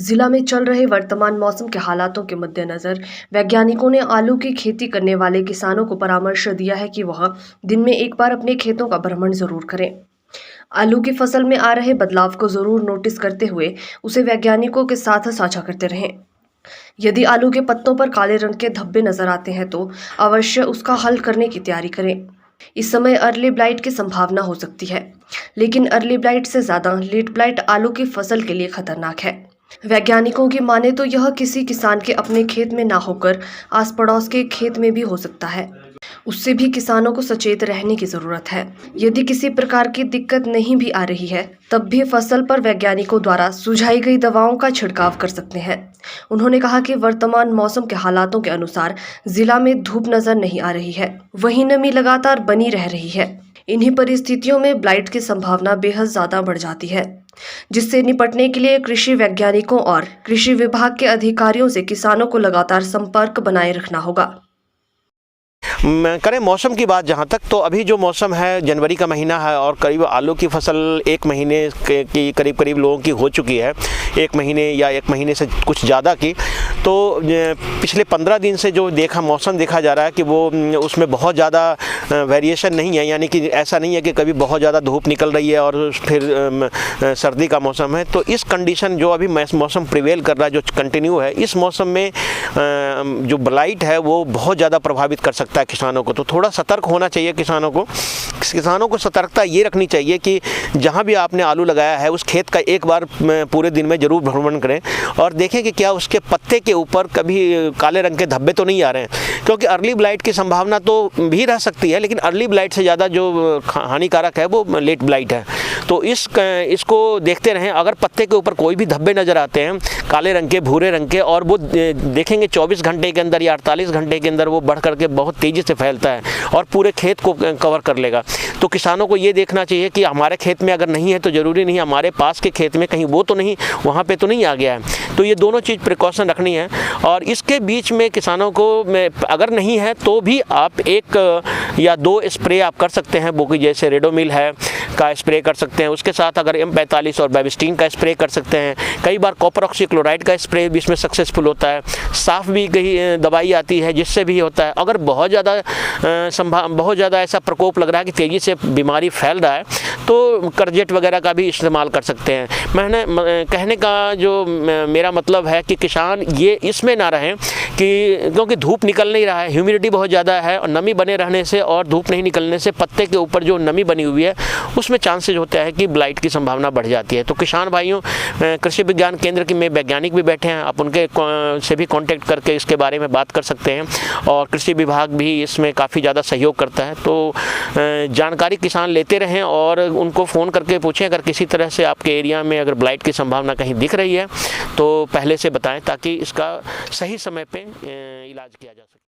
जिला में चल रहे वर्तमान मौसम के हालातों के मद्देनजर वैज्ञानिकों ने आलू की खेती करने वाले किसानों को परामर्श दिया है कि वह दिन में एक बार अपने खेतों का भ्रमण जरूर करें। आलू की फसल में आ रहे बदलाव को जरूर नोटिस करते हुए उसे वैज्ञानिकों के साथ साझा करते रहें। यदि आलू के पत्तों पर काले रंग के धब्बे नजर आते हैं तो अवश्य उसका हल करने की तैयारी करें। इस समय अर्ली ब्लाइट की संभावना हो सकती है, लेकिन अर्ली ब्लाइट से ज्यादा लेट ब्लाइट आलू की फसल के लिए खतरनाक है। वैज्ञानिकों की माने तो यह किसी किसान के अपने खेत में ना होकर आस पड़ोस के खेत में भी हो सकता है। उससे भी किसानों को सचेत रहने की जरूरत है। यदि किसी प्रकार की दिक्कत नहीं भी आ रही है तब भी फसल पर वैज्ञानिकों द्वारा सुझाई गई दवाओं का छिड़काव कर सकते हैं। उन्होंने कहा कि वर्तमान मौसम के हालातों के अनुसार जिला में धूप नजर नहीं आ रही है, वहीं नमी लगातार बनी रह रही है। इन्हीं परिस्थितियों में ब्लाइट की संभावना बेहद ज्यादा बढ़ जाती है, जिससे निपटने के लिए कृषि वैज्ञानिकों और कृषि विभाग के अधिकारियों से किसानों को लगातार संपर्क बनाए रखना होगा। करें मौसम की बात जहाँ तक, तो अभी जो मौसम है जनवरी का महीना है और करीब आलू की फसल एक महीने की करीब लोगों की हो चुकी है, एक महीने या एक महीने से कुछ ज़्यादा की। तो पिछले 15 दिन से जो मौसम देखा जा रहा है कि वो उसमें बहुत ज़्यादा वेरिएशन नहीं है, यानी कि ऐसा नहीं है कि कभी बहुत ज़्यादा धूप निकल रही है और फिर सर्दी का मौसम है। तो इस कंडीशन जो अभी मौसम प्रिवेल कर रहा है, जो कंटिन्यू है, इस मौसम में जो ब्लाइट है वो बहुत ज़्यादा प्रभावित कर सकता है किसानों को। तो थोड़ा सतर्क होना चाहिए किसानों को सतर्कता ये रखनी चाहिए कि जहाँ भी आपने आलू लगाया है उस खेत का एक बार पूरे दिन में ज़रूर भ्रमण करें और देखें कि क्या उसके पत्ते के ऊपर कभी काले रंग के धब्बे तो नहीं आ रहे हैं, क्योंकि अर्ली ब्लाइट की संभावना तो भी रह सकती है, लेकिन अर्ली ब्लाइट से ज़्यादा जो हानिकारक है वो लेट ब्लाइट है। तो इसको देखते रहें। अगर पत्ते के ऊपर कोई भी धब्बे नज़र आते हैं काले रंग के, भूरे रंग के, और वो देखेंगे 24 घंटे के अंदर या 48 घंटे के अंदर वो बढ़ करके बहुत तेज़ी से फैलता है और पूरे खेत को कवर कर लेगा, तो किसानों को ये देखना चाहिए कि हमारे खेत में अगर नहीं है तो ज़रूरी नहीं हमारे पास के खेत में कहीं वो तो नहीं, वहाँ पे तो नहीं आ गया है। तो ये दोनों चीज़ प्रिकॉशन रखनी है। और इसके बीच में किसानों को अगर नहीं है तो भी आप 1 या 2 स्प्रे आप कर सकते हैं, वो जैसे रेडोमिल है का स्प्रे कर सकते हैं, उसके साथ अगर M45 और बेबिस्टीन का स्प्रे कर सकते हैं। कई बार कॉपर ऑक्सीक्लोराइड का स्प्रे भी इसमें सक्सेसफुल होता है। साफ भी कहीं दवाई आती है जिससे भी होता है। अगर बहुत ज़्यादा ऐसा प्रकोप लग रहा है कि तेज़ी से बीमारी फैल रहा है तो करजेट वगैरह का भी इस्तेमाल कर सकते हैं। कहने का जो मेरा मतलब है कि किसान ये इसमें ना रहें कि क्योंकि धूप निकल नहीं रहा है, ह्यूमिडिटी बहुत ज़्यादा है और नमी बने रहने से और धूप नहीं निकलने से पत्ते के ऊपर जो नमी बनी हुई है उसमें चांसेज होता है कि ब्लाइट की संभावना बढ़ जाती है। तो किसान भाइयों, कृषि विज्ञान केंद्र के में वैज्ञानिक भी बैठे हैं, आप उनके से भी कांटेक्ट करके इसके बारे में बात कर सकते हैं और कृषि विभाग भी इसमें काफ़ी ज़्यादा सहयोग करता है। तो जानकारी किसान लेते रहें और उनको फ़ोन करके पूछें अगर किसी तरह से आपके एरिया में अगर ब्लाइट की संभावना कहीं दिख रही है तो पहले से बताएं ताकि इसका सही समय पे इलाज किया जा सके।